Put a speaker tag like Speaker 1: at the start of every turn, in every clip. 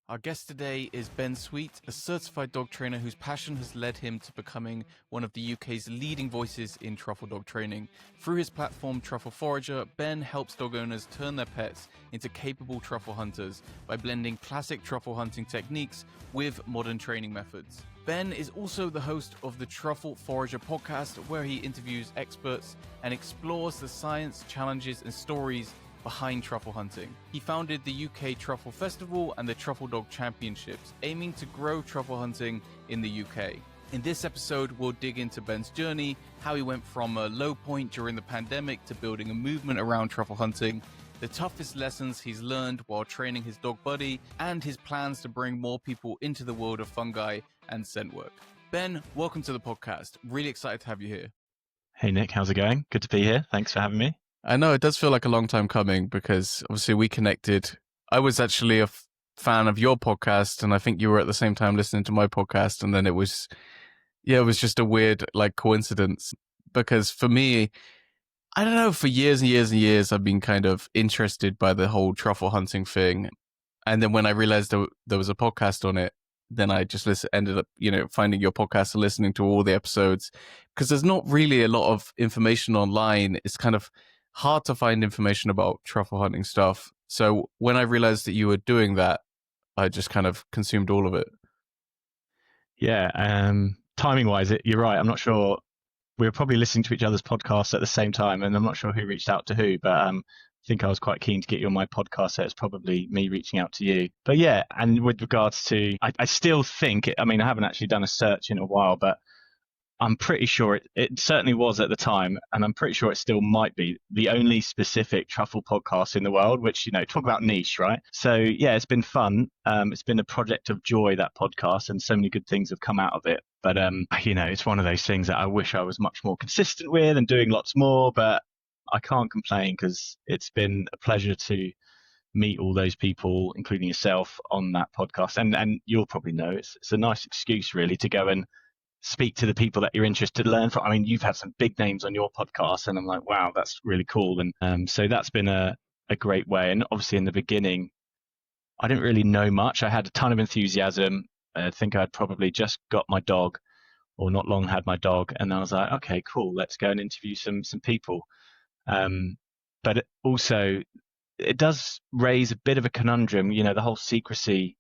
Speaker 1: Our guest today is Ben Sweet, a certified dog trainer whose passion has led him to becoming one of the UK's leading voices in truffle dog training. Through his platform Truffle Forager, Ben helps dog owners turn their pets into capable truffle hunters by blending classic truffle hunting techniques with modern training methods. Ben is also the host of the Truffle Forager Podcast, where he interviews experts and explores the science, challenges, and stories behind truffle hunting. He founded the UK Truffle Festival and the Truffle Dog Championships, aiming to grow truffle hunting in the UK. In this episode, we'll dig into Ben's journey, how he went from a low point during the pandemic to building a movement around truffle hunting, the toughest lessons he's learned while training his dog buddy, and his plans to bring more people into the world of fungi and scent work. Ben, welcome to the podcast. Really excited to have you here.
Speaker 2: Hey Nick, how's it going? Good to be here. Thanks for having me.
Speaker 1: I know it does feel like a long time coming because obviously we connected. I was actually a fan of your podcast, and I think you were at the same time listening to my podcast. And then it was just a weird coincidence because for me, I don't know, for years and years and years, I've been kind of interested by the whole truffle hunting thing. And then when I realized there was a podcast on it, then I just ended up, finding your podcast and listening to all the episodes because there's not really a lot of information online. It's kind of hard to find information about truffle hunting stuff. So when I realized that you were doing that, I just kind of consumed all of it.
Speaker 2: Yeah, timing wise, you're right. I'm not sure. We were probably listening to each other's podcasts at the same time, and I'm not sure who reached out to who, but I think I was quite keen to get you on my podcast, so it's probably me reaching out to you. But yeah, and with regards to, I still think, I haven't actually done a search in a while, but I'm pretty sure it certainly was at the time, and I'm pretty sure it still might be the only specific truffle podcast in the world, which, talk about niche, right? So yeah, it's been fun. It's been a project of joy, that podcast, and so many good things have come out of it. But, it's one of those things that I wish I was much more consistent with and doing lots more, but I can't complain because it's been a pleasure to meet all those people, including yourself, on that podcast. And you'll probably know it's a nice excuse really to go and speak to the people that you're interested to learn from. You've had some big names on your podcast, and I'm like, wow, that's really cool. And so that's been a great way. And obviously in the beginning, I didn't really know much. I had a ton of enthusiasm. I think I'd probably just got my dog, or not long had my dog, and I was like, okay, cool, let's go and interview some people. But it does raise a bit of a conundrum, the whole secrecy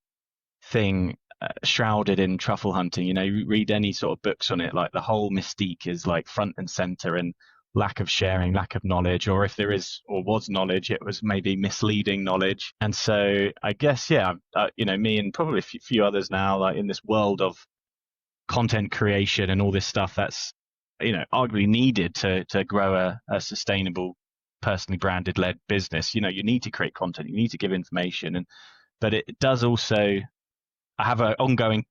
Speaker 2: thing shrouded in truffle hunting. You read any sort of books on it, like the whole mystique is like front and center, and lack of sharing, lack of knowledge, or if there is or was knowledge, it was maybe misleading knowledge. And so I guess, me and probably a few others now, like in this world of content creation and all this stuff that's, arguably needed to grow a sustainable, personally branded led business. You need to create content, you need to give information, but it does also, I have an ongoing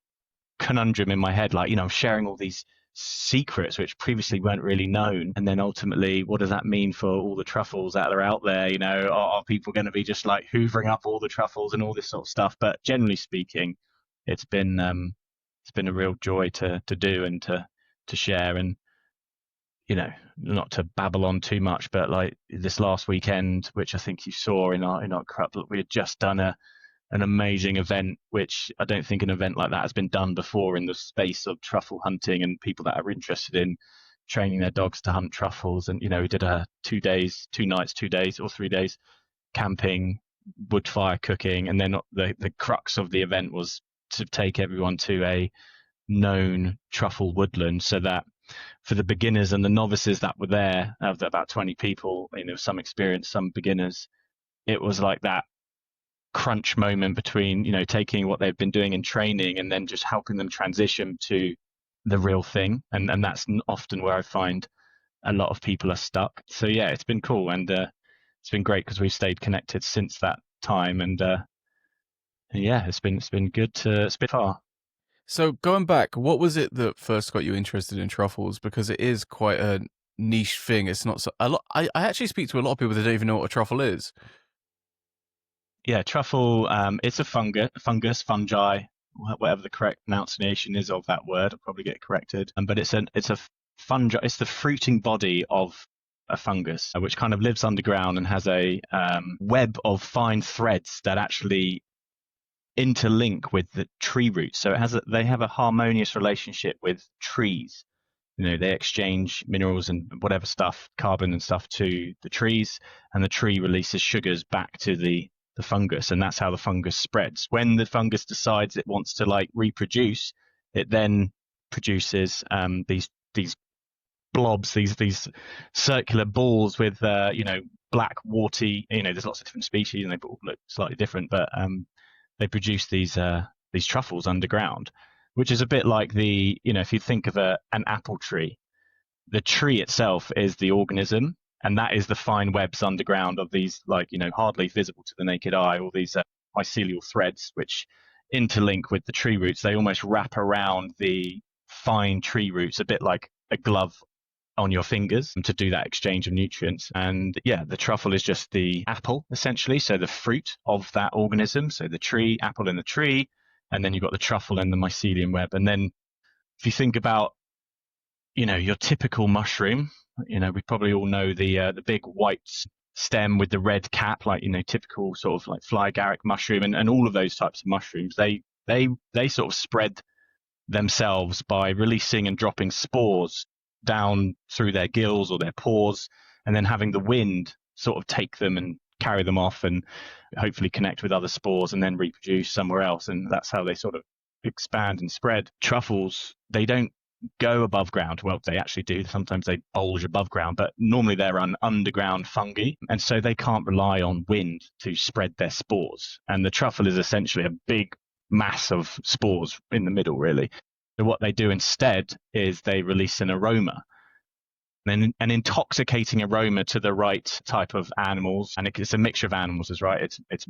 Speaker 2: conundrum in my head, like, I'm sharing all these secrets which previously weren't really known. And then ultimately, what does that mean for all the truffles that are out there? Are people going to be just like hoovering up all the truffles and all this sort of stuff? But generally speaking, it's been a real joy to do and to share. And, not to babble on too much, but like this last weekend, which I think you saw in our crop, we had just done an amazing event, which I don't think an event like that has been done before in the space of truffle hunting and people that are interested in training their dogs to hunt truffles. And, we did 2 days, 2 nights, 2 days or 3 days camping, wood fire cooking. And then the crux of the event was to take everyone to a known truffle woodland, so that for the beginners and the novices that were there, of about 20 people, some experienced, some beginners, it was like that crunch moment between, taking what they've been doing in training and then just helping them transition to the real thing. And that's often where I find a lot of people are stuck. So yeah, it's been cool, and it's been great because we've stayed connected since that time. And yeah, it's been good to spit far.
Speaker 1: So going back, what was it that first got you interested in truffles? Because it is quite a niche thing. It's not so a lot. I actually speak to a lot of people that don't even know what a truffle is.
Speaker 2: Yeah, truffle, it's a fungi, whatever the correct pronunciation is of that word. I'll probably get corrected. But it's a fungi. It's the fruiting body of a fungus, which kind of lives underground and has a web of fine threads that actually interlink with the tree roots. So they have a harmonious relationship with trees. They exchange minerals and whatever stuff, carbon and stuff, to the trees, and the tree releases sugars back to the fungus, and that's how the fungus spreads. When the fungus decides it wants to like reproduce, it then produces these blobs, these circular balls with black warty. There's lots of different species, and they all look slightly different, but they produce these truffles underground, which is a bit like if you think of an apple tree, the tree itself is the organism, and that is the fine webs underground of these, hardly visible to the naked eye, all these mycelial threads which interlink with the tree roots. They almost wrap around the fine tree roots, a bit like a glove on your fingers, to do that exchange of nutrients. And yeah, the truffle is just the apple, essentially, so the fruit of that organism. So the tree, apple in the tree, and then you've got the truffle and the mycelium web. And then if you think about, your typical mushroom, we probably all know the big white stem with the red cap, typical sort of like fly agaric mushroom, and all of those types of mushrooms, they sort of spread themselves by releasing and dropping spores down through their gills or their pores, and then having the wind sort of take them and carry them off and hopefully connect with other spores and then reproduce somewhere else. And that's how they sort of expand and spread. Truffles, they don't go above ground. Well, they actually do. Sometimes they bulge above ground, but normally they're an underground fungi, and so they can't rely on wind to spread their spores. And the truffle is essentially a big mass of spores in the middle, really. So what they do instead is they release an aroma, an intoxicating aroma to the right type of animals, and it's a mixture of animals, is right. It's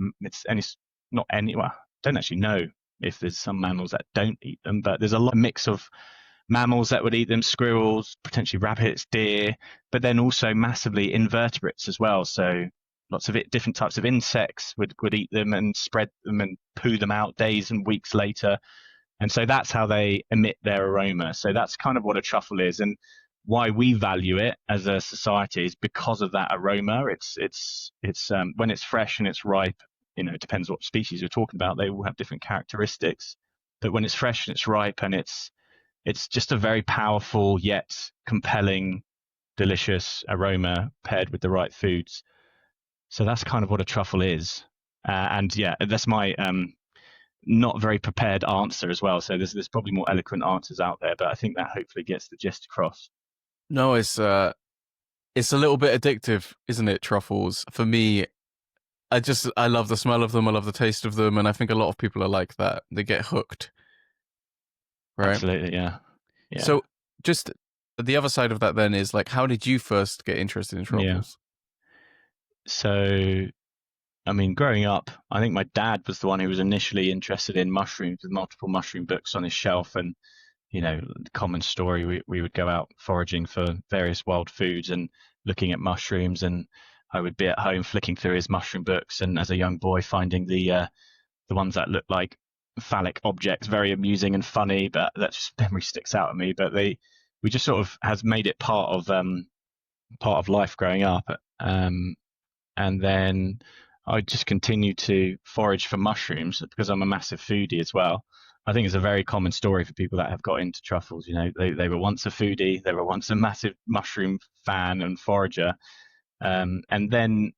Speaker 2: not any. Well, I don't actually know if there's some mammals that don't eat them, but there's a mix of mammals that would eat them: squirrels, potentially rabbits, deer, but then also massively invertebrates as well. So lots of different types of insects would eat them and spread them and poo them out days and weeks later. And so that's how they emit their aroma. So that's kind of what a truffle is, and why we value it as a society is because of that aroma. It's when it's fresh and it's ripe, it depends what species you're talking about. They all have different characteristics, but when it's fresh and it's ripe, and it's just a very powerful yet compelling, delicious aroma paired with the right foods. So that's kind of what a truffle is. And yeah, that's my not very prepared answer as well. So there's probably more eloquent answers out there, but I think that hopefully gets the gist across.
Speaker 1: No, it's a little bit addictive, isn't it? Truffles, for me, I love the smell of them. I love the taste of them, and I think a lot of people are like that. They get hooked, right?
Speaker 2: Absolutely, yeah.
Speaker 1: So just the other side of that then is like, how did you first get interested in truffles?
Speaker 2: Yeah. So, I mean, growing up, I think my dad was the one who was initially interested in mushrooms, with multiple mushroom books on his shelf. And, common story, we would go out foraging for various wild foods and looking at mushrooms. And I would be at home flicking through his mushroom books, and as a young boy finding the ones that look like phallic objects very amusing and funny. But that memory sticks out at me. But we just sort of has made it part of life growing up. And then I just continue to forage for mushrooms because I'm a massive foodie as well. I think it's a very common story for people that have got into truffles. They were once a foodie, they were once a massive mushroom fan and forager. And then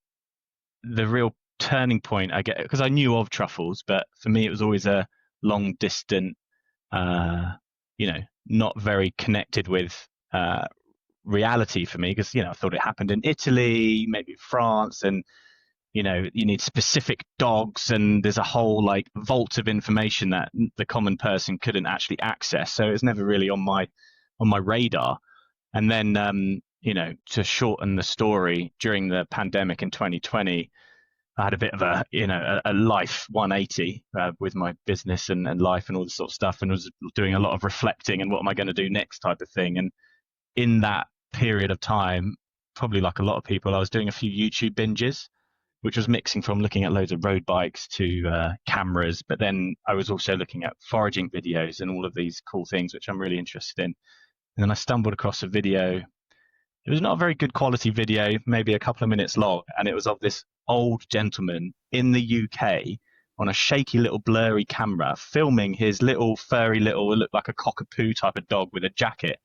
Speaker 2: the real turning point I get, because I knew of truffles, but for me it was always a long distant, not very connected with reality for me, because I thought it happened in Italy, maybe France, and you need specific dogs, and there's a whole vault of information that the common person couldn't actually access. So it's never really on my radar. And then to shorten the story, during the pandemic in 2020, I had a bit of a life 180 with my business and life and all this sort of stuff, and was doing a lot of reflecting and what am I going to do next type of thing. And in that period of time, probably like a lot of people, I was doing a few YouTube binges, which was mixing from looking at loads of road bikes to cameras. But then I was also looking at foraging videos and all of these cool things, which I'm really interested in. And then I stumbled across a video. It was not a very good quality video, maybe a couple of minutes long. And it was of this old gentleman in the UK on a shaky little blurry camera, filming his little furry little, it looked like a cockapoo type of dog with a jacket,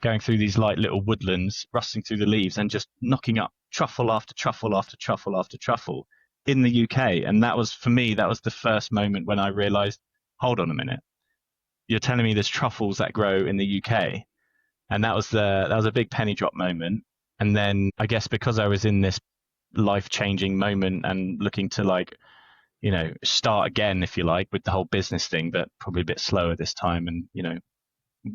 Speaker 2: going through these light little woodlands, rustling through the leaves and just knocking up truffle after truffle after truffle after truffle in the UK. And that was, for me, that was the first moment when I realized, hold on a minute, you're telling me there's truffles that grow in the UK? And that was a big penny drop moment. And then I guess because I was in this life-changing moment and looking to, like, you know, start again, if you like, with the whole business thing, but probably a bit slower this time, and, you know,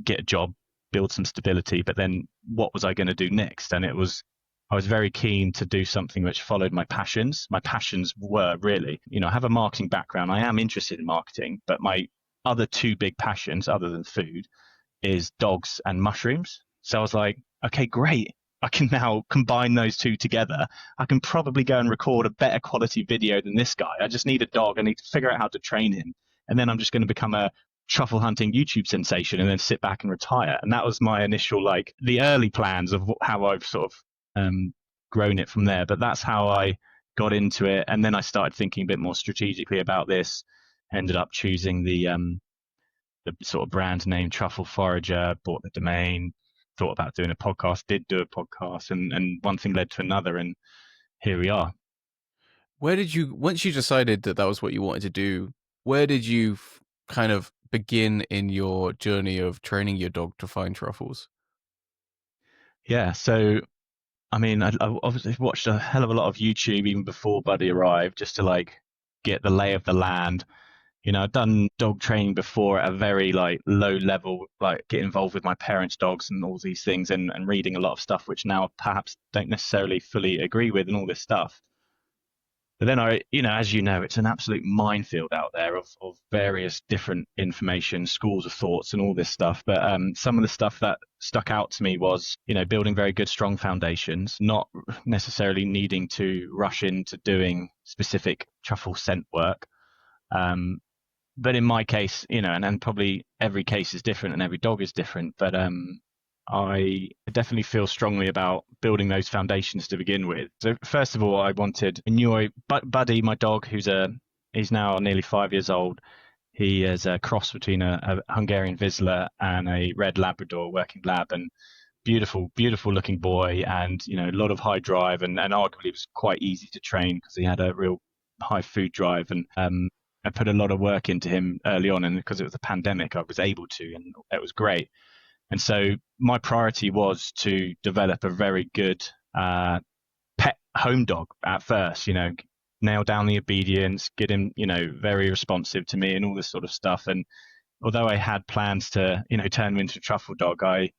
Speaker 2: get a job, build some stability. But then what was I going to do next? And I was very keen to do something which followed my passions. My passions were really, you know, I have a marketing background. I am interested in marketing, but my other two big passions, other than food, is dogs and mushrooms. So I was like, okay, great. I can now combine those two together. I can probably go and record a better quality video than this guy. I just need a dog. I need to figure out how to train him. And then I'm just going to become a truffle hunting YouTube sensation and then sit back and retire. And that was my initial, like, the early plans of how I've sort of grown it from there. But that's how I got into it. And then I started thinking a bit more strategically about this, ended up choosing the sort of brand name Truffle Forager, bought the domain, thought about doing a podcast, did do a podcast, and one thing led to another, and here we are.
Speaker 1: Where did you, once you decided that that was what you wanted to do, where did you kind of begin in your journey of training your dog to find truffles?
Speaker 2: Yeah, so I mean, I obviously watched a hell of a lot of YouTube even before Buddy arrived, just to, like, get the lay of the land. You know, I've done dog training before at a very, like, low level, like get involved with my parents' dogs and all these things, and reading a lot of stuff which now perhaps don't necessarily fully agree with and all this stuff. But then as you know, it's an absolute minefield out there of various different information, schools of thoughts and all this stuff. But some of the stuff that stuck out to me was, you know, building very good, strong foundations, not necessarily needing to rush into doing specific truffle scent work. But in my case, you know, and probably every case is different and every dog is different, but I definitely feel strongly about building those foundations to begin with. So first of all, I knew Buddy, my dog, he's now nearly 5 years old. He is a cross between a Hungarian Vizsla and a red Labrador working lab, and beautiful, beautiful looking boy, and, you know, a lot of high drive, and arguably it was quite easy to train because he had a real high food drive. And I put a lot of work into him early on, and because it was a pandemic, I was able to, and it was great. And so my priority was to develop a very good pet home dog at first, you know, nail down the obedience, get him, you know, very responsive to me and all this sort of stuff. And although I had plans to, you know, turn him into a truffle dog, I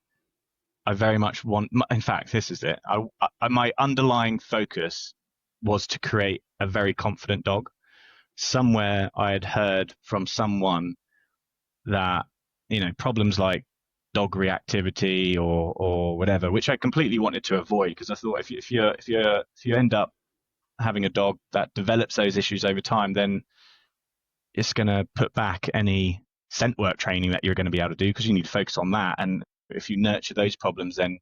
Speaker 2: very much in fact, this is it. My underlying focus was to create a very confident dog. Somewhere I had heard from someone that, you know, problems like dog reactivity or whatever, which I completely wanted to avoid, because I thought if you end up having a dog that develops those issues over time, then it's going to put back any scent work training that you're going to be able to do, because you need to focus on that. And if you nurture those problems, then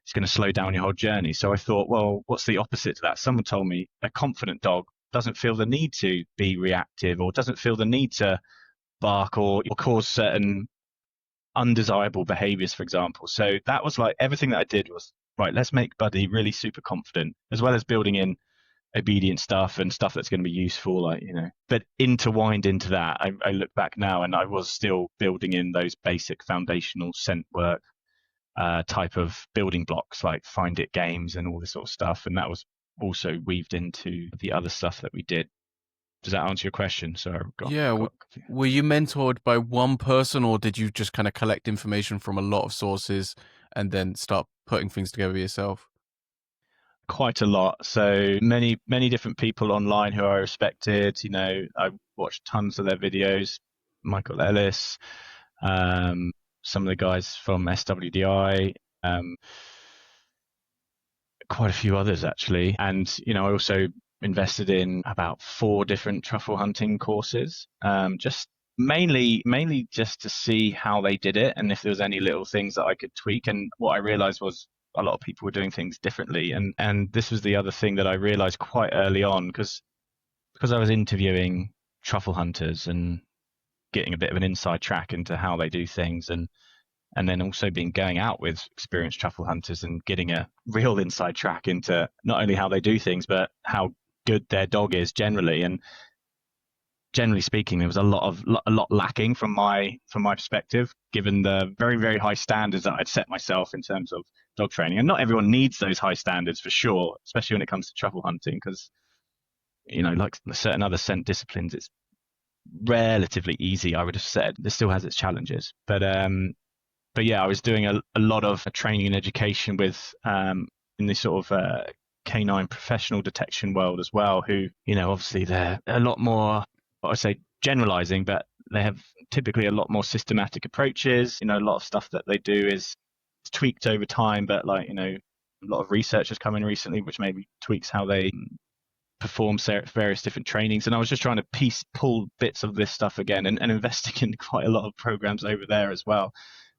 Speaker 2: it's going to slow down your whole journey. So I thought, well, what's the opposite to that? Someone told me a confident dog doesn't feel the need to be reactive, or doesn't feel the need to bark or cause certain undesirable behaviors, for example. So that was like everything that I did was, right, let's make Buddy really super confident, as well as building in obedient stuff and stuff that's going to be useful, like, you know. But intertwined into that, I look back now and I was still building in those basic foundational scent work type of building blocks, like find it games and all this sort of stuff. And that was also weaved into the other stuff that we did. Does that answer your question? So
Speaker 1: were you mentored by one person, or did you just kind of collect information from a lot of sources and then start putting things together yourself?
Speaker 2: Quite a lot. So many different people online who I respected. You know, I watched tons of their videos. Michael Ellis, some of the guys from SWDI, quite a few others actually. And, you know, I also invested in about 4 different truffle hunting courses, just mainly just to see how they did it and if there was any little things that I could tweak. And what I realized was a lot of people were doing things differently. And this was the other thing that I realized quite early on, because I was interviewing truffle hunters and getting a bit of an inside track into how they do things, and then also being going out with experienced truffle hunters and getting a real inside track into not only how they do things but how good their dog is generally. And generally speaking, there was a lot lacking from my perspective, given the very, very high standards that I'd set myself in terms of dog training. And not everyone needs those high standards for sure, especially when it comes to truffle hunting, because like certain other scent disciplines, it's relatively easy, I would have said. It still has its challenges, but yeah, I was doing a lot of training and education with in this sort of canine professional detection world as well, who obviously they're a lot more, I say generalizing, but they have typically a lot more systematic approaches. A lot of stuff that they do is tweaked over time, but a lot of research has come in recently which maybe tweaks how they perform various different trainings. And I was just trying to pull bits of this stuff again and investing in quite a lot of programs over there as well.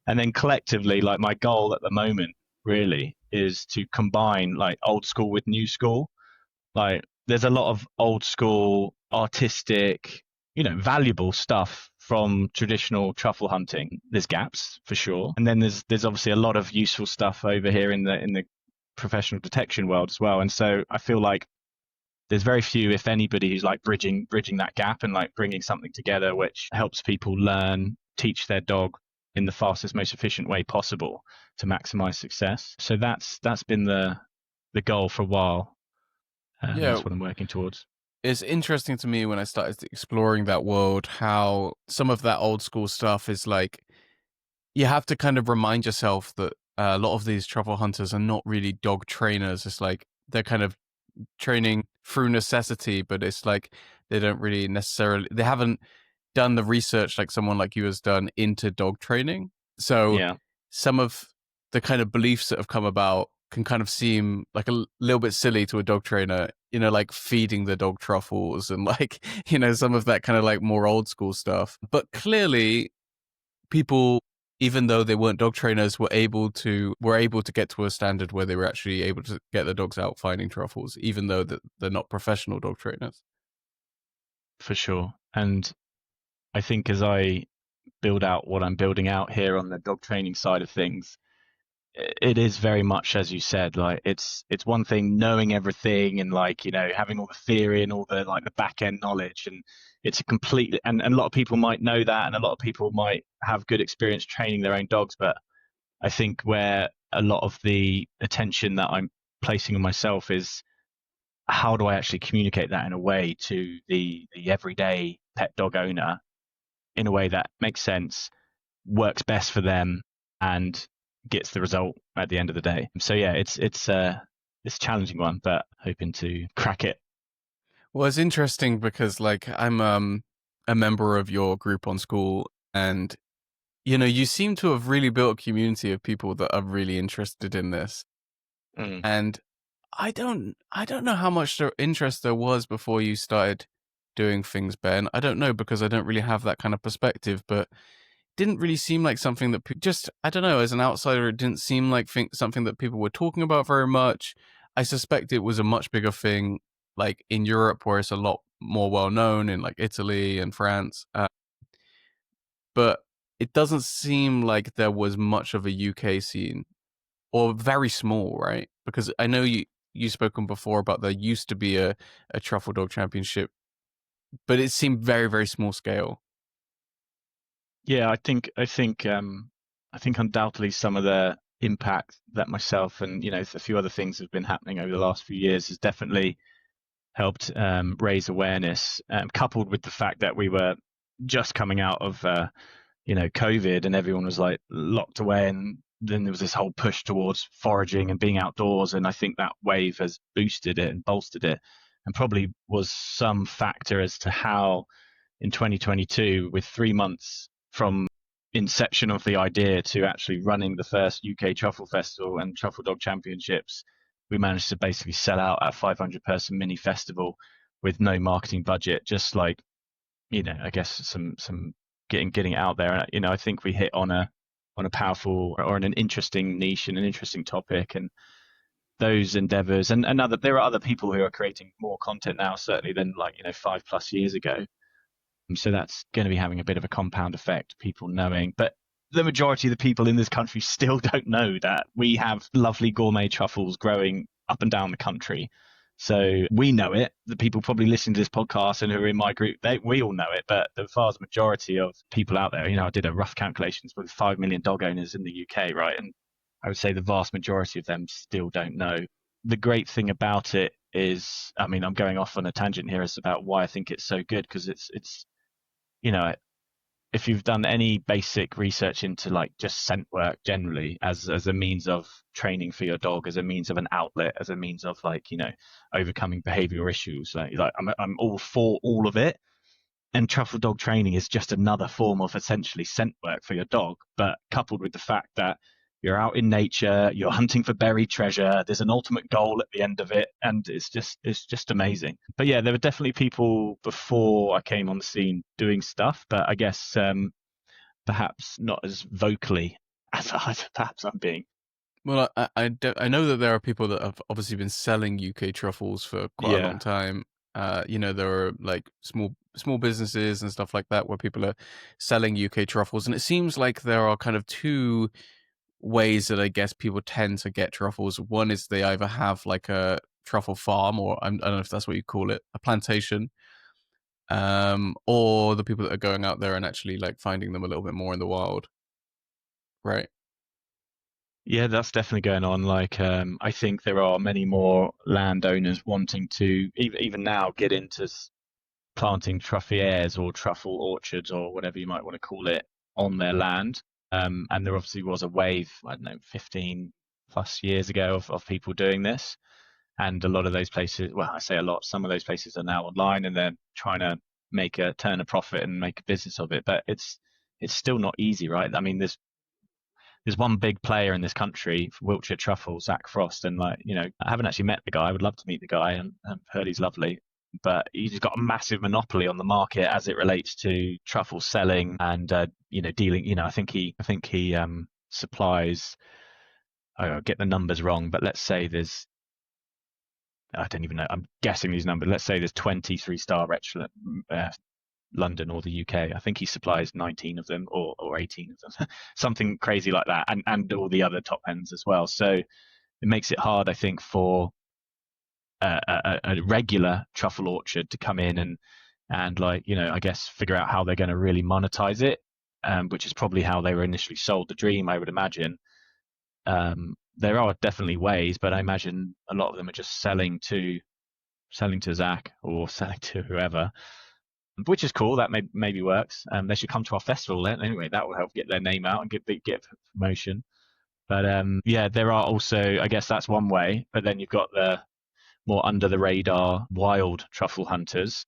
Speaker 2: And then collectively, my goal at the moment really is to combine old school with new school. There's a lot of old school artistic, valuable stuff from traditional truffle hunting. There's gaps for sure. And then there's obviously a lot of useful stuff over here in the professional detection world as well. And so I feel like there's very few, if anybody, who's bridging that gap and bringing something together which helps people learn, teach their dog in the fastest, most efficient way possible to maximize success. So that's been the goal for a while. That's what I'm working towards.
Speaker 1: It's interesting to me when I started exploring that world, how some of that old school stuff is you have to kind of remind yourself that a lot of these truffle hunters are not really dog trainers. It's they're kind of training through necessity, but it's they don't really necessarily, they haven't done the research like someone like you has done into dog training. So some of the kind of beliefs that have come about can kind of seem a little bit silly to a dog trainer, feeding the dog truffles and some of that kind of more old school stuff. But clearly people, even though they weren't dog trainers, were able to get to a standard where they were actually able to get their dogs out finding truffles, even though they're not professional dog trainers.
Speaker 2: For sure. And I think as I build out what I'm building out here on the dog training side of things, it is very much, as you said, it's one thing knowing everything and having all the theory and all the the back end knowledge, and it's a complete, and a lot of people might know that, and a lot of people might have good experience training their own dogs, but I think where a lot of the attention that I'm placing on myself is how do I actually communicate that in a way to the everyday pet dog owner in a way that makes sense, works best for them, and gets the result at the end of the day. So yeah, it's a challenging one, but hoping to crack it.
Speaker 1: Well, it's interesting because I'm a member of your group on school, and you seem to have really built a community of people that are really interested in this. And I don't know how much interest there was before you started doing things, Ben. I don't know, because I don't really have that kind of perspective, but didn't really seem like something that I don't know, as an outsider, it didn't seem like something that people were talking about very much. I suspect it was a much bigger thing in Europe, where it's a lot more well known, in Italy and France. But it doesn't seem like there was much of a UK scene, or very small, right? Because I know you've spoken before about there used to be a Truffle Dog Championship, but it seemed very, very small scale.
Speaker 2: Yeah, I think undoubtedly some of the impact that myself and a few other things have been happening over the last few years has definitely helped raise awareness, coupled with the fact that we were just coming out of COVID, and everyone was locked away, and then there was this whole push towards foraging and being outdoors, and I think that wave has boosted it and bolstered it, and probably was some factor as to how in 2022, with 3 months from inception of the idea to actually running the first UK Truffle Festival and Truffle Dog Championships, we managed to basically sell out a 500-person mini festival with no marketing budget, just I guess some getting it out there. And I think we hit on a powerful or an interesting niche and an interesting topic, and those endeavors and there are other people who are creating more content now, certainly than 5+ years ago. So that's going to be having a bit of a compound effect, people knowing. But the majority of the people in this country still don't know that we have lovely gourmet truffles growing up and down the country. So we know it. The people probably listening to this podcast and who are in my group, we all know it. But the vast majority of people out there, I did a rough calculations with 5 million dog owners in the UK, right? And I would say the vast majority of them still don't know. The great thing about it is, I'm going off on a tangent here. It's about why I think it's so good, because it's if you've done any basic research into like just scent work generally as a means of training for your dog, as a means of an outlet, as a means of overcoming behavioral issues, I'm all for all of it. And truffle dog training is just another form of essentially scent work for your dog, but coupled with the fact that you're out in nature, you're hunting for buried treasure, there's an ultimate goal at the end of it, and it's just amazing. But yeah, there were definitely people before I came on the scene doing stuff, but I guess perhaps not as vocally as perhaps I'm being.
Speaker 1: Well, I know that there are people that have obviously been selling UK truffles for quite a long time. There are like small businesses and stuff like that where people are selling UK truffles, and it seems like there are kind of two ways that I guess people tend to get truffles. One is they either have like a truffle farm, or I don't know if that's what you call it, a plantation, or the people that are going out there and actually like finding them a little bit more in the wild, right?
Speaker 2: Yeah, that's definitely going on. I think there are many more landowners wanting to even now get into planting truffles or truffle orchards or whatever you might want to call it on their land. And there obviously was a wave, I don't know, 15 plus years ago of people doing this. And a lot of those places, well, I say a lot, some of those places are now online and they're trying to turn a profit and make a business of it. But it's still not easy, right? There's one big player in this country, Wiltshire Truffle, Zach Frost, and I haven't actually met the guy. I would love to meet the guy, and I've heard he's lovely. But he's got a massive monopoly on the market as it relates to truffle selling and dealing. I think he supplies. I get the numbers wrong, but let's say I don't even know. I'm guessing these numbers. Let's say there's 20 3-star restaurant. London or the UK. I think he supplies 19 of them or 18 of them, something crazy like that, and all the other top ends as well. So it makes it hard, I think, for a regular truffle orchard to come in and I guess figure out how they're going to really monetize it, which is probably how they were initially sold the dream, I would imagine. There are definitely ways, but I imagine a lot of them are just selling to Zach or selling to whoever, which is cool. That maybe works. They should come to our festival then. Anyway, that will help get their name out and get promotion. But yeah, there are also, I guess that's one way. But then you've got the more under the radar wild truffle hunters.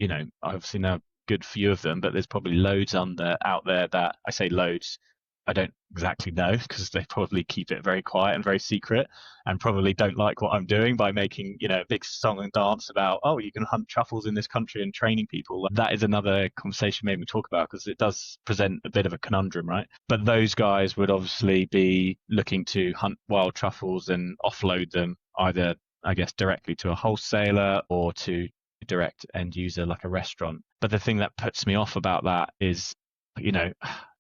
Speaker 2: I obviously know a good few of them, but there's probably loads out there that, I say loads, I don't exactly know, because they probably keep it very quiet and very secret, and probably don't like what I'm doing by making a big song and dance about, oh, you can hunt truffles in this country and training people. That is another conversation maybe we talk about, because it does present a bit of a conundrum, right? But those guys would obviously be looking to hunt wild truffles and offload them either, I guess, directly to a wholesaler or to direct end user like a restaurant. But the thing that puts me off about that is,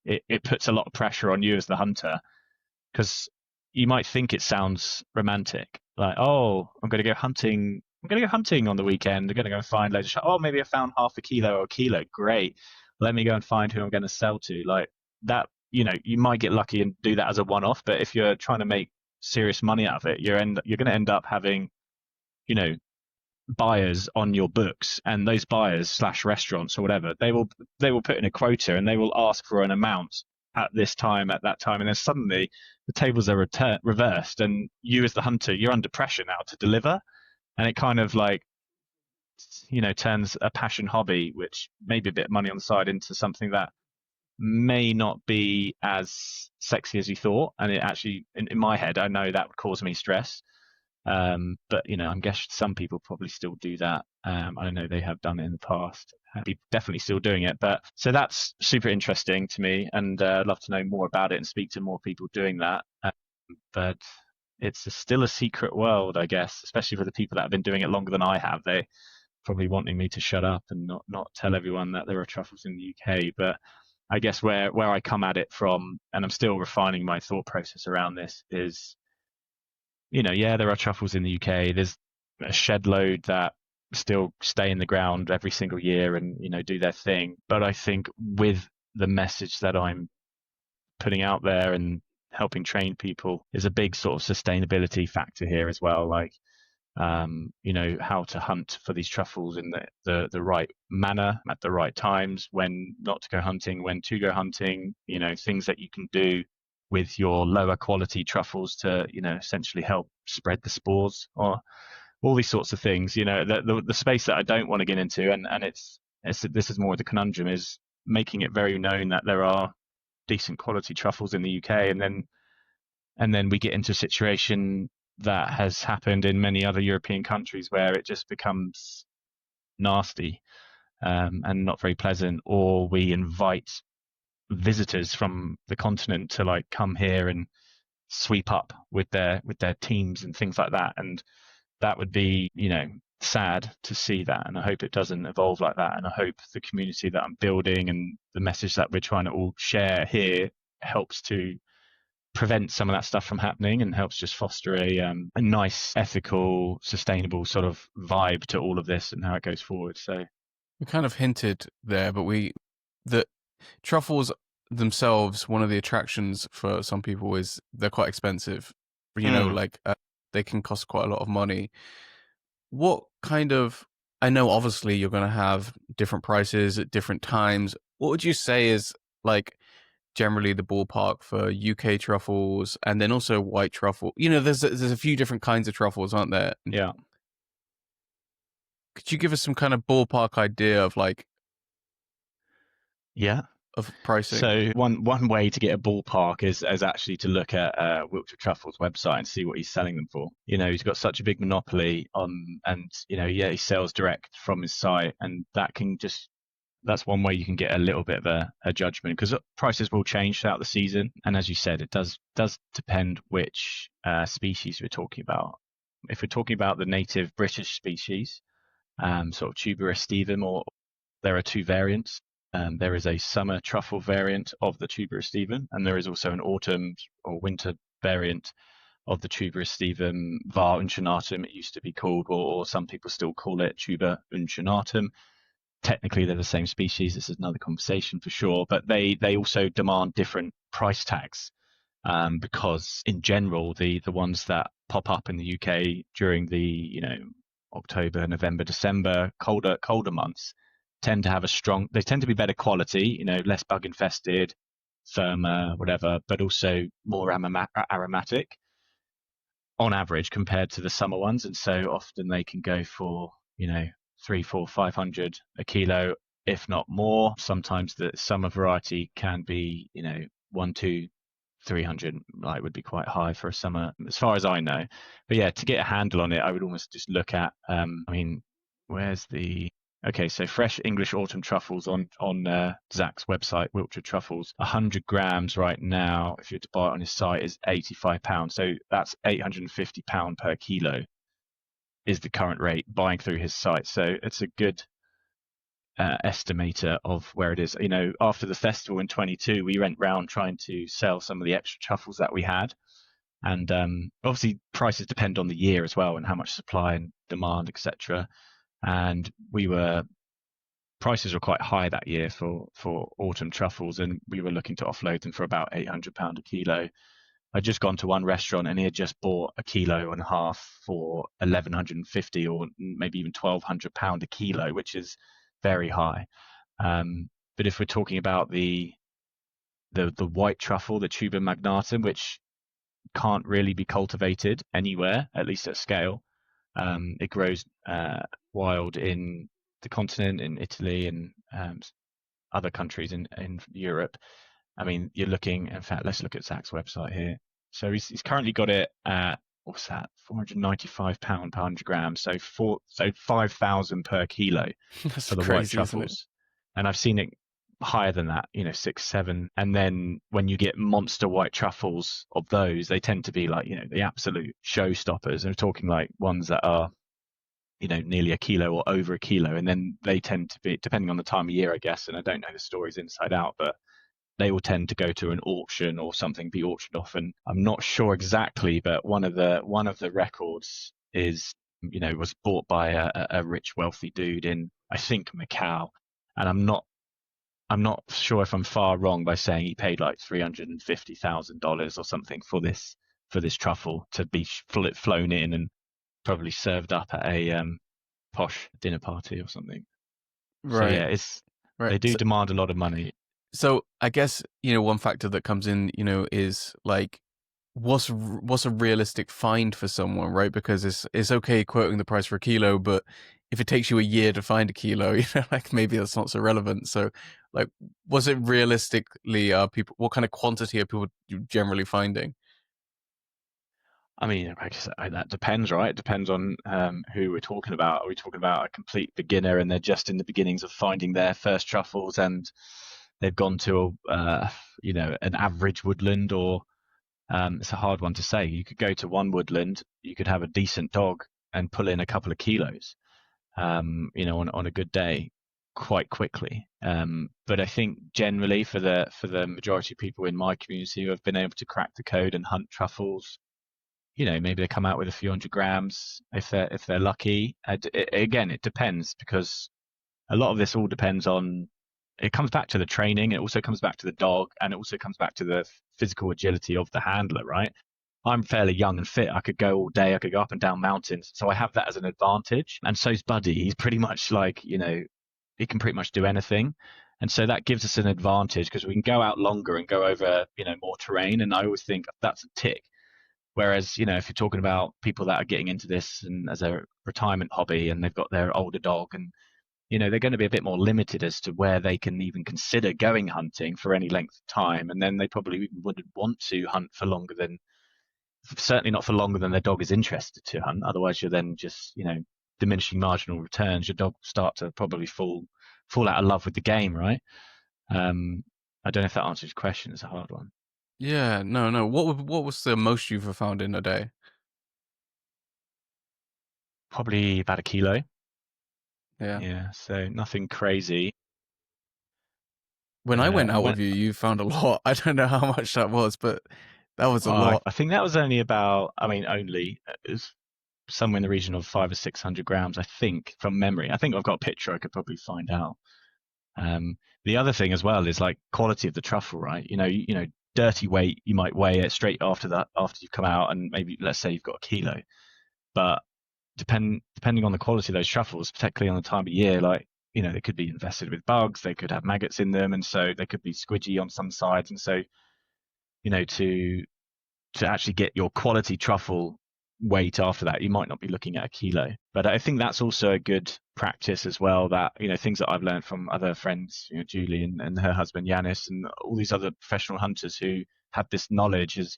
Speaker 2: it puts a lot of pressure on you as the hunter, because you might think it sounds romantic, like, oh, I'm going to go hunting on the weekend. I'm going to go find loads of maybe I found half a kilo or a kilo. Great. Let me go and find who I'm going to sell to. Like that, you might get lucky and do that as a one-off, but if you're trying to make serious money out of it, you're going to end up having, buyers on your books, and those buyers / restaurants or whatever, they will put in a quota and they will ask for an amount at this time, at that time, and then suddenly the tables are reversed, and you as the hunter, you're under pressure now to deliver, and it kind of turns a passion hobby, which may be a bit of money on the side, into something that may not be as sexy as you thought. And it actually, in my head, I know that would cause me stress. But I guess some people probably still do that. I know they have done it in the past. Be definitely still doing it. But so that's super interesting to me, and I'd love to know more about it and speak to more people doing that. But it's still a secret world, I guess, especially for the people that have been doing it longer than I have. probably wanting me to shut up and not tell everyone that there are truffles in the UK. But I guess where I come at it from, and I'm still refining my thought process around this, is, yeah, there are truffles in the UK. There's a shed load that still stay in the ground every single year and, do their thing. But I think with the message that I'm putting out there and helping train people is a big sort of sustainability factor here as well. Like, how to hunt for these truffles in the right manner at the right times, when not to go hunting, when to go hunting, things that you can do with your lower quality truffles to, essentially help spread the spores, or all these sorts of things. The space that I don't want to get into, and this is more the conundrum, is making it very known that there are decent quality truffles in the UK, and then we get into a situation that has happened in many other European countries where it just becomes nasty, and not very pleasant, or we invite visitors from the continent to like come here and sweep up with their teams and things like that, and that would be, sad to see that. And I hope it doesn't evolve like that, and I hope the community that I'm building and the message that we're trying to all share here helps to prevent some of that stuff from happening, and helps just foster a nice, ethical, sustainable sort of vibe to all of this and how it goes forward. So
Speaker 1: we kind of hinted there, but the truffles themselves, one of the attractions for some people is they're quite expensive. They can cost quite a lot of money. What kind of, I know obviously you're going to have different prices at different times. What would you say is like generally the ballpark for UK truffles, and then also white truffle? There's a few different kinds of truffles, aren't there?
Speaker 2: Yeah.
Speaker 1: Could you give us some kind of ballpark idea of of pricing?
Speaker 2: So one way to get a ballpark is actually to look at Wiltshire Truffle's website and see what he's selling them for. He's got such a big monopoly on, and he sells direct from his site, and that's one way you can get a little bit of a judgment, because prices will change throughout the season. And as you said, it does depend which species we're talking about. If we're talking about the native British species, sort of Tuber aestivum, or there are two variants. There is a summer truffle variant of the Tuber aestivum, and there is also an autumn or winter variant of the Tuber aestivum, var uncinnatum, it used to be called, or some people still call it Tuber uncinnatum. Technically, they're the same species. This is another conversation for sure, but they also demand different price tags, because in general, the ones that pop up in the UK during the October, November, December, colder months tend to be better quality, less bug infested, firmer, whatever, but also more aromatic on average compared to the summer ones. And so often they can go for, 300, 400, 500 a kilo, if not more. Sometimes the summer variety can be, 1, 2, 300, would be quite high for a summer, as far as I know. But yeah, to get a handle on it, I would almost just look at, so fresh English autumn truffles on Zach's website, Wiltshire Truffles, 100 grams right now, if you're to buy it on his site, is £85. So that's £850 per kilo is the current rate buying through his site. So it's a good estimator of where it is. After the festival in 22, we went round trying to sell some of the extra truffles that we had. And obviously prices depend on the year as well, and how much supply and demand, etc. And prices were quite high that year for autumn truffles, and we were looking to offload them for about £800 a kilo. I'd just gone to one restaurant and he had just bought 1.5 kilos for £1,150 or maybe even £1,200 a kilo, which is very high. But if we're talking about the white truffle, the Tuber magnatum, which can't really be cultivated anywhere, at least at scale, it grows wild in the continent, in Italy, and other countries in Europe. You're looking, in fact, let's look at Zach's website here. So he's currently got it at, what's that, £495 per 100 grams, so 5,000 per kilo for the white truffles. And I've seen it higher than that, 6, 7. And then when you get monster white truffles of those, they tend to be the absolute showstoppers. And we're talking ones that are, nearly a kilo or over a kilo. And then they tend to be, depending on the time of year, I guess, and I don't know the stories inside out, but they will tend to go to an auction or something, be auctioned off. And I'm not sure exactly, but one of the records is, was bought by a rich, wealthy dude in, I think, Macau. And I'm not sure if I'm far wrong by saying he paid like $350,000 or something for this truffle to be flown in and probably served up at a posh dinner party or something. So
Speaker 1: Right.
Speaker 2: yeah, they do demand a lot of money.
Speaker 1: So I guess, one factor that comes in, is like, what's a realistic find for someone, right? Because it's okay quoting the price for a kilo, but if it takes you a year to find a kilo, like maybe that's not so relevant. So like, was it realistically, what kind of quantity are people generally finding?
Speaker 2: I mean, I guess that depends, right? It depends on who we're talking about. Are we talking about a complete beginner and they're just in the beginnings of finding their first truffles and they've gone to an average woodland, or it's a hard one to say. You could go to one woodland, you could have a decent dog and pull in a couple of kilos, on a good day quite quickly. But I think generally for the majority of people in my community who have been able to crack the code and hunt truffles, maybe they come out with a few hundred grams if they're lucky. Again, it depends, because a lot of this all depends on. It comes back to the training. It also comes back to the dog, and it also comes back to the physical agility of the handler, right? I'm fairly young and fit. I could go all day. I could go up and down mountains. So I have that as an advantage. And so's Buddy. He's pretty much like, he can pretty much do anything. And so that gives us an advantage because we can go out longer and go over, more terrain. And I always think that's a tick. Whereas, if you're talking about people that are getting into this and as a retirement hobby and they've got their older dog, and, they're going to be a bit more limited as to where they can even consider going hunting for any length of time. And then they probably wouldn't want to hunt for longer than, certainly not for longer than their dog is interested to hunt. Otherwise, you're then just, diminishing marginal returns. Your dog will start to probably fall out of love with the game, right? I don't know if that answers your question. It's a hard one.
Speaker 1: Yeah, no. What was the most you've ever found in a day?
Speaker 2: Probably about a kilo.
Speaker 1: Yeah.
Speaker 2: Yeah, so nothing crazy.
Speaker 1: When I went out with you, you found a lot. I don't know how much that was, but that was a lot.
Speaker 2: I think that was only about, it was somewhere in the region of 500 or 600 grams, I think, from memory. I think I've got a picture I could probably find out. The other thing as well is like quality of the truffle, right? Dirty weight, you might weigh it straight after you've come out, and maybe let's say you've got a kilo. But depending on the quality of those truffles, particularly on the time of year, like, they could be infested with bugs, they could have maggots in them, and so they could be squidgy on some sides. And so, to actually get your quality truffle weight after that, you might not be looking at a kilo. But I think that's also a good practice as well, that, things that I've learned from other friends, Julie and her husband Yanis, and all these other professional hunters who have this knowledge, is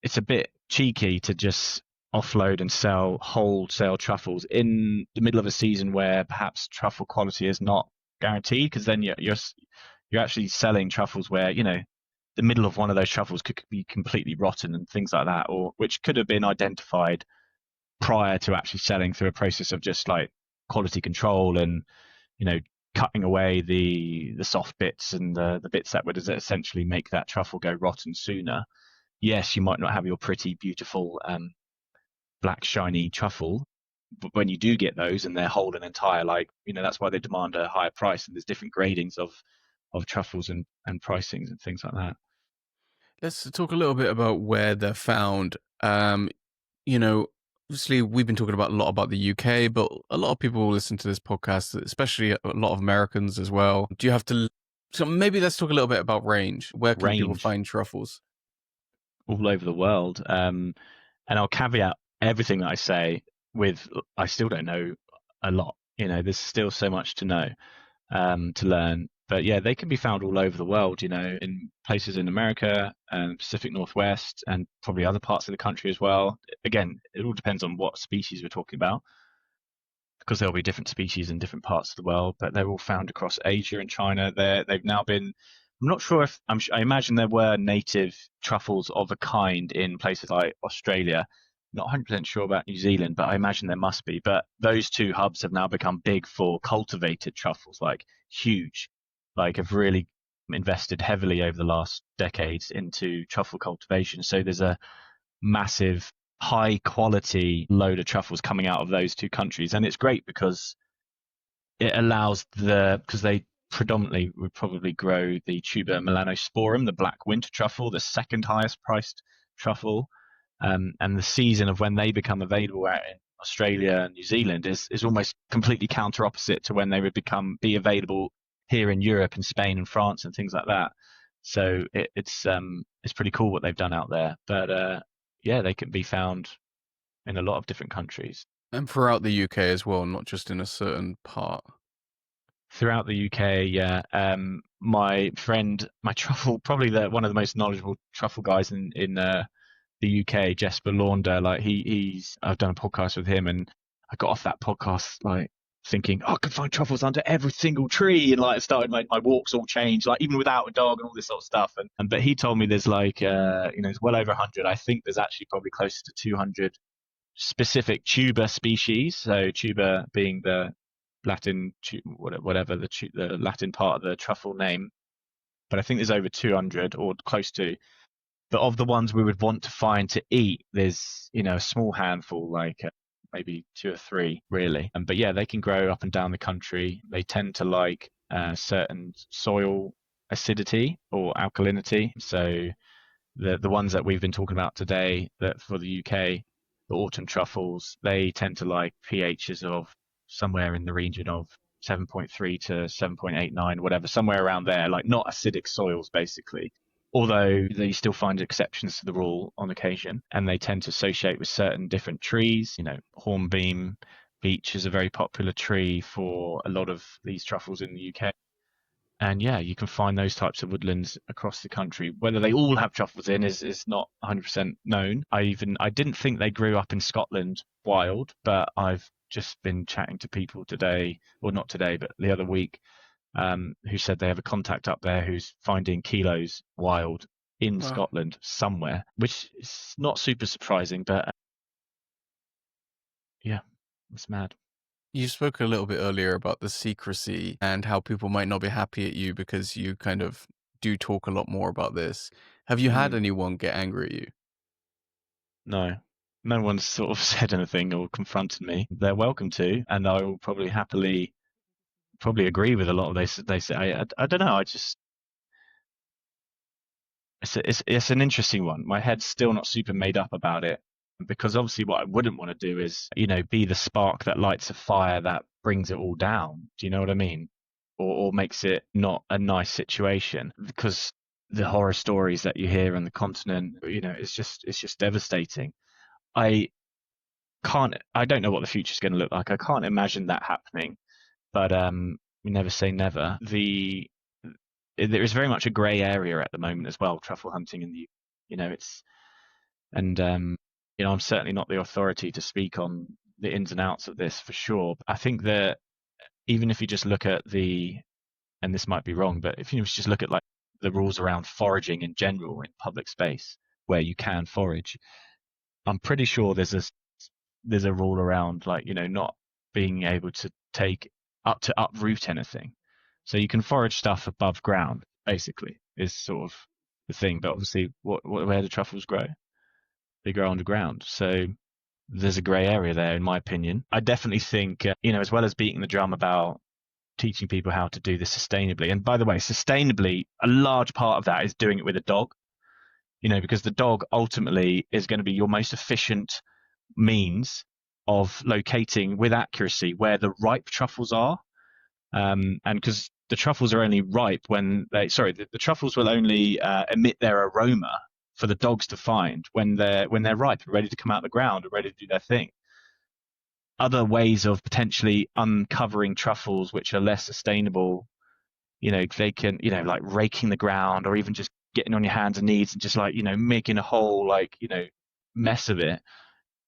Speaker 2: it's a bit cheeky to just offload and sell wholesale truffles in the middle of a season where perhaps truffle quality is not guaranteed, because then you're actually selling truffles where, the middle of one of those truffles could be completely rotten and things like that, or which could have been identified prior to actually selling through a process of just like quality control and, cutting away the soft bits and the bits that would essentially make that truffle go rotten sooner. Yes, you might not have your pretty, beautiful, black, shiny truffle, but when you do get those and they're whole and entire, like, that's why they demand a higher price. And there's different gradings of truffles and pricings and things like that.
Speaker 1: Let's talk a little bit about where they're found. Obviously we've been talking about a lot about the UK, but a lot of people will listen to this podcast, especially a lot of Americans as well. Do you have to? So maybe let's talk a little bit about range. Where can people find truffles?
Speaker 2: All over the world. And I'll caveat everything that I say with, I still don't know a lot. There's still so much to know, to learn. But yeah, they can be found all over the world, in places in America and Pacific Northwest, and probably other parts of the country as well. Again, it all depends on what species we're talking about, because there'll be different species in different parts of the world, but they're all found across Asia and China. They've now been, I'm not sure if, I imagine there were native truffles of a kind in places like Australia, Not 100% sure about New Zealand, but I imagine there must be. But those two hubs have now become big for cultivated truffles, like huge, like have really invested heavily over the last decades into truffle cultivation. So there's a massive, high quality load of truffles coming out of those two countries. And it's great because it allows because they predominantly would probably grow the tuber melanosporum, the black winter truffle, the second highest priced truffle. And the season of when they become available out in Australia and New Zealand is almost completely counter opposite to when they would be available here in Europe and Spain and France and things like that. So it's pretty cool what they've done out there. But yeah, they can be found in a lot of different countries.
Speaker 1: And throughout the UK as well, not just in a certain part.
Speaker 2: Throughout the UK, yeah. My friend, my truffle, probably one of the most knowledgeable truffle guys in the UK, Jesper Launder, like I've done a podcast with him, and I got off that podcast like thinking, oh, I can find truffles under every single tree, and like it started my walks all changed, like even without a dog and all this sort of stuff. And but he told me there's like it's well over 100. I think there's actually probably closer to 200 specific tuber species. So tuber being the Latin whatever the Latin part of the truffle name. But I think there's over 200 or close to. But of the ones we would want to find to eat, there's a small handful, like maybe 2 or 3 really. But yeah, they can grow up and down the country. They tend to like certain soil acidity or alkalinity. So the ones that we've been talking about today, that for the UK, the autumn truffles, they tend to like pHs of somewhere in the region of 7.3 to 7.89, whatever, somewhere around there, like not acidic soils basically. Although they still find exceptions to the rule on occasion, and they tend to associate with certain different trees. Hornbeam beech is a very popular tree for a lot of these truffles in the UK. And yeah, you can find those types of woodlands across the country. Whether they all have truffles in is not 100% known. I didn't think they grew up in Scotland wild, but I've just been chatting to people today, or not today, but the other week, who said they have a contact up there who's finding kilos wild in Scotland somewhere, which is not super surprising, but yeah, it's mad.
Speaker 1: You spoke a little bit earlier about the secrecy and how people might not be happy at you because you kind of do talk a lot more about this. Have you had anyone get angry at you?
Speaker 2: No. No one's sort of said anything or confronted me. They're welcome to, and I will probably happily agree with a lot of they say. I don't know. It's an interesting one. My head's still not super made up about it, because obviously what I wouldn't want to do is be the spark that lights a fire that brings it all down. Do you know what I mean? Or makes it not a nice situation, because the horror stories that you hear on the continent, it's just devastating. I don't know what the future's going to look like. I can't imagine that happening, but we never say never. There is very much a grey area at the moment as well, truffle hunting in the, I'm certainly not the authority to speak on the ins and outs of this for sure. I think that even if you just look at and this might be wrong, but if you just look at like the rules around foraging in general in public space where you can forage, I'm pretty sure there's a rule around like, not being able to uproot anything. So you can forage stuff above ground, basically, is sort of the thing. But obviously, where the truffles grow, they grow underground. So there's a grey area there, in my opinion. I definitely think, as well as beating the drum about teaching people how to do this sustainably. And by the way, sustainably, a large part of that is doing it with a dog, because the dog ultimately is going to be your most efficient means of locating with accuracy where the ripe truffles are. And because the truffles are only ripe the truffles will only emit their aroma for the dogs to find when they're ripe and ready to come out of the ground and ready to do their thing. Other ways of potentially uncovering truffles which are less sustainable, they can, like raking the ground, or even just getting on your hands and knees and just like, making a whole like, mess of it.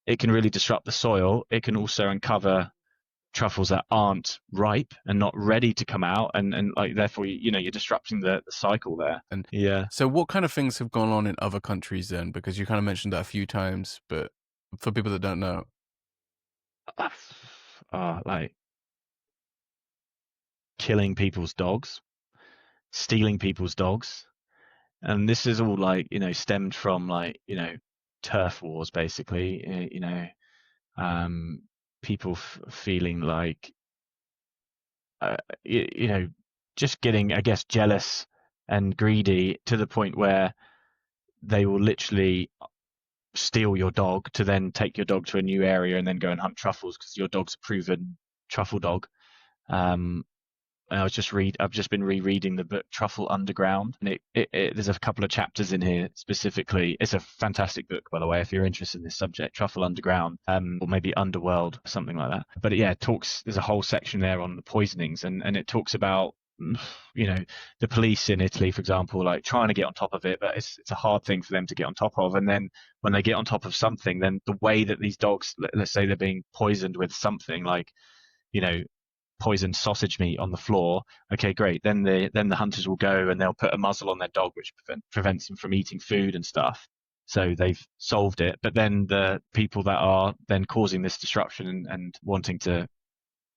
Speaker 2: It can really disrupt the soil. It can also uncover truffles that aren't ripe and not ready to come out, and like therefore you're disrupting the cycle there.
Speaker 1: And
Speaker 2: yeah.
Speaker 1: So what kind of things have gone on in other countries then? Because you kind of mentioned that a few times, but for people that don't know?
Speaker 2: Like killing people's dogs, stealing people's dogs. And this is all like, stemmed from like, turf wars, basically, people feeling like, uh, you, you know, just getting, I guess, jealous and greedy to the point where they will literally steal your dog to then take your dog to a new area and then go and hunt truffles because your dog's a proven truffle dog. Um, and I've just been rereading the book Truffle Underground, and there's a couple of chapters in here specifically. It's a fantastic book, by the way, if you're interested in this subject, Truffle Underground, or maybe Underworld, something like that. But yeah, there's a whole section there on the poisonings, and it talks about, the police in Italy, for example, like trying to get on top of it, but it's a hard thing for them to get on top of. And then when they get on top of something, then the way that these dogs, let's say they're being poisoned with something like, you know, poisoned sausage meat on the floor. Okay, great. Then the hunters will go and they'll put a muzzle on their dog, which prevents them from eating food and stuff. So they've solved it. But then the people that are then causing this disruption and wanting to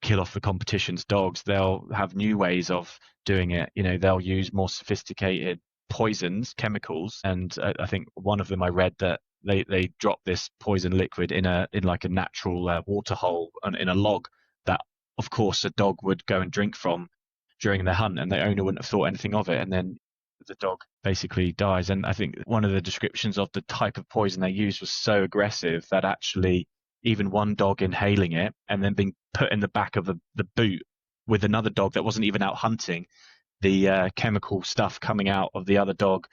Speaker 2: kill off the competition's dogs, they'll have new ways of doing it. They'll use more sophisticated poisons, chemicals, and I think one of them I read that they drop this poison liquid in like a natural water hole and in a log that, of course, a dog would go and drink from during their hunt, and the owner wouldn't have thought anything of it, and then the dog basically dies. And I think one of the descriptions of the type of poison they used was so aggressive that actually even one dog inhaling it and then being put in the back of the boot with another dog that wasn't even out hunting, the chemical stuff coming out of the other dog,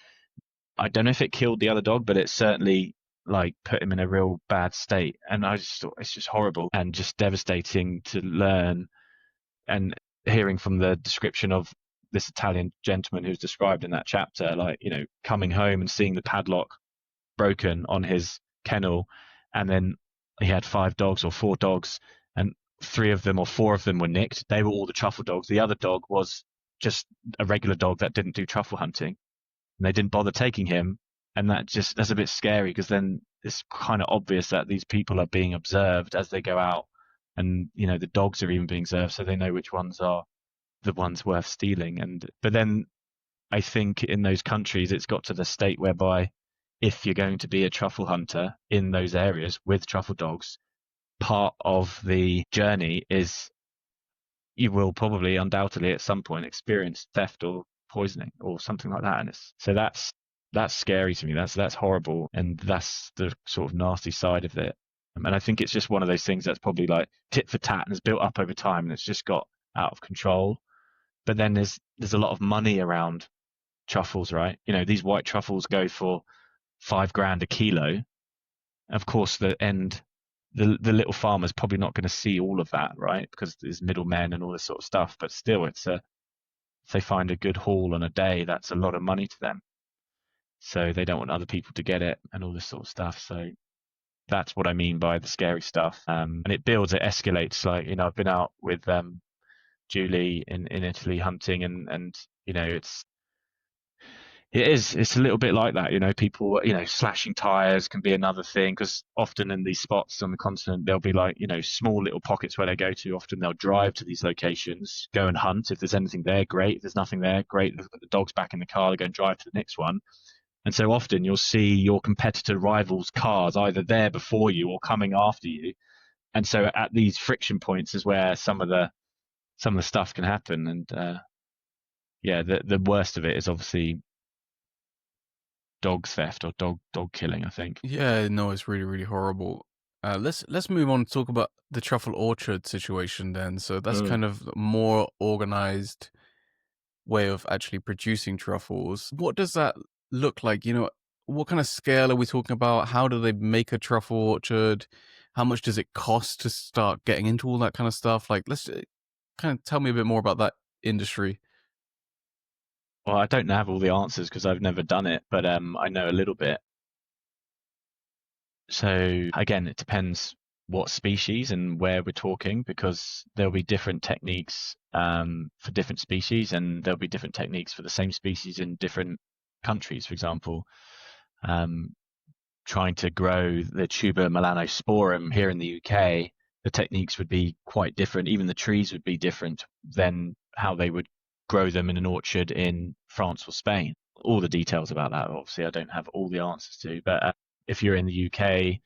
Speaker 2: I don't know if it killed the other dog, but it certainly like put him in a real bad state. And I just thought it's just horrible and just devastating to learn. And hearing from the description of this Italian gentleman who's described in that chapter, like, coming home and seeing the padlock broken on his kennel, and then he had 5 dogs or 4 dogs, and 3 of them or 4 of them were nicked. They were all the truffle dogs. The other dog was just a regular dog that didn't do truffle hunting, and they didn't bother taking him. And that's a bit scary, because then it's kind of obvious that these people are being observed as they go out, and the dogs are even being observed, so they know which ones are the ones worth stealing. But then I think in those countries it's got to the state whereby if you're going to be a truffle hunter in those areas with truffle dogs, part of the journey is you will probably undoubtedly at some point experience theft or poisoning or something like that. And that's scary to me. That's horrible, and that's the sort of nasty side of it. And I think it's just one of those things that's probably like tit for tat and has built up over time, and it's just got out of control. But then there's a lot of money around truffles, right? These white truffles go for $5,000 a kilo. Of course, the little farmer's probably not going to see all of that, right? Because there's middlemen and all this sort of stuff. But still, if they find a good haul on a day, that's a lot of money to them. So they don't want other people to get it and all this sort of stuff. So that's what I mean by the scary stuff. And it builds, it escalates. Like, I've been out with Julie in Italy hunting, and it's a little bit like that. People, slashing tires can be another thing, because often in these spots on the continent, there'll be like, small little pockets where they go to. Often they'll drive to these locations, go and hunt. If there's anything there, great. If there's nothing there, great. They've put the dogs back in the car, they go and drive to the next one. And so often you'll see your competitor rivals' cars either there before you or coming after you. And so at these friction points is where some of the stuff can happen. And the worst of it is obviously dog theft or dog killing, I think.
Speaker 1: Yeah, no, it's really, really horrible. Let's move on to talk about the truffle orchard situation then. So that's kind of more organized way of actually producing truffles. What does that look like? What kind of scale are we talking about? How do they make a truffle orchard? How much does it cost to start getting into all that kind of stuff? Like, let's kind of tell me a bit more about that industry.
Speaker 2: Well, I don't have all the answers because I've never done it, but I know a little bit. So again, it depends what species and where we're talking, because there'll be different techniques for different species, and there'll be different techniques for the same species in different countries, for example. trying to grow the tuber melanosporum here in the UK, the techniques would be quite different. Even the trees would be different than how they would grow them in an orchard in France or Spain. All the details about that, obviously, I don't have all the answers to. But if you're in the UK,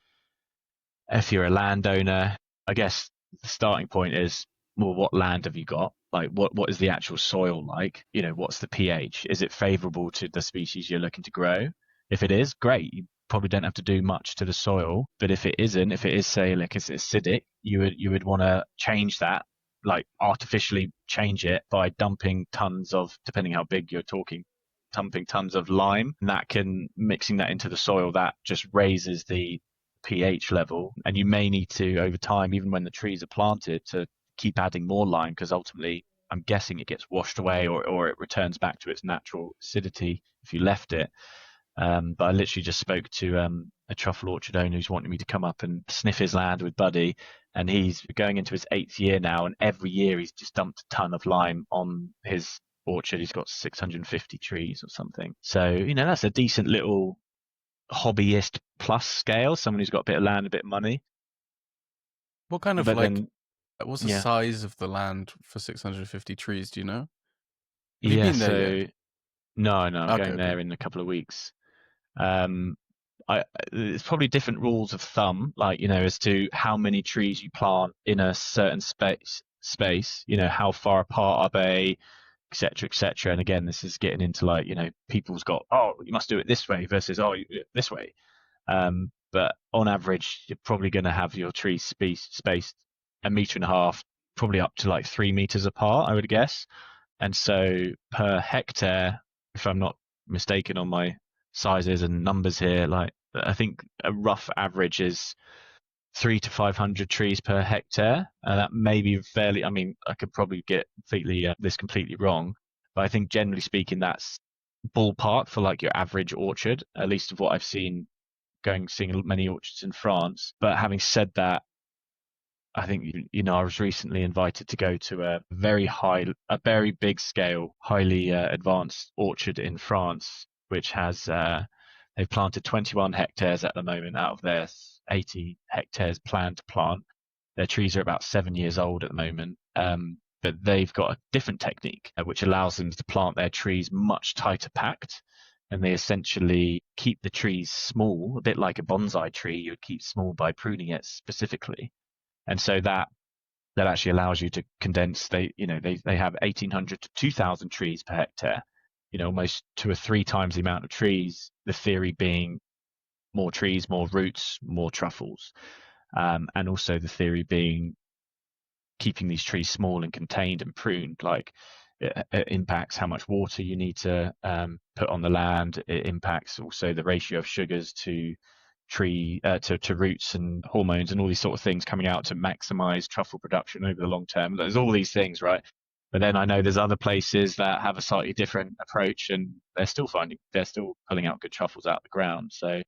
Speaker 2: if you're a landowner, I guess the starting point is, well, what land have you got? Like, what is the actual soil like? What's the pH? Is it favorable to the species you're looking to grow? If it is, great. You probably don't have to do much to the soil. But if it isn't, if it is, say, like it's acidic, you would want to change that, like artificially change it by dumping tons of, depending how big you're talking, dumping tons of lime. And mixing that into the soil, that just raises the pH level. And you may need to, over time, even when the trees are planted, to keep adding more lime, because ultimately I'm guessing it gets washed away, or it returns back to its natural acidity if you left it. But I literally just spoke to a truffle orchard owner who's wanting me to come up and sniff his land with Buddy, and he's going into his 8th year now, and every year he's just dumped a ton of lime on his orchard. He's got 650 trees or something. So, that's a decent little hobbyist plus scale, someone who's got a bit of land, a bit of money.
Speaker 1: What kind of what's the
Speaker 2: yeah.
Speaker 1: size of the land for 650 trees? Do you know?
Speaker 2: Have you
Speaker 1: been there yet?
Speaker 2: No, I'm going there in a couple of weeks. It's probably different rules of thumb, like, as to how many trees you plant in a certain space, how far apart are they, etc., etc. And again, this is getting into like, people's got, oh, you must do it this way versus, oh, you do it this way. But on average, you're probably going to have your trees spaced 1.5 meters, probably up to like 3 meters apart, I would guess. And so per hectare, if I'm not mistaken on my sizes and numbers here, like I think a rough average is 300 to 500 trees per hectare. That may be fairly, I mean, I could probably get this completely wrong, but I think generally speaking, that's ballpark for like your average orchard, at least of what I've seen seeing many orchards in France. But having said that, I think, I was recently invited to go to a very big scale, highly advanced orchard in France, which has, they've planted 21 hectares at the moment out of their 80 hectares planned to plant. Their trees are about 7 years old at the moment. But they've got a different technique, which allows them to plant their trees much tighter packed. And they essentially keep the trees small, a bit like a bonsai tree you would keep small by pruning it specifically. And so that actually allows you to condense. They have 1,800 to 2,000 trees per hectare, almost 2 or 3 times the amount of trees. The theory being more trees, more roots, more truffles. And also the theory being keeping these trees small and contained and pruned, like it impacts how much water you need to put on the land. It impacts also the ratio of sugars to roots and hormones and all these sort of things coming out to maximize truffle production over the long term. There's all these things, right? But then I know there's other places that have a slightly different approach, and they're still pulling out good truffles out of the ground. So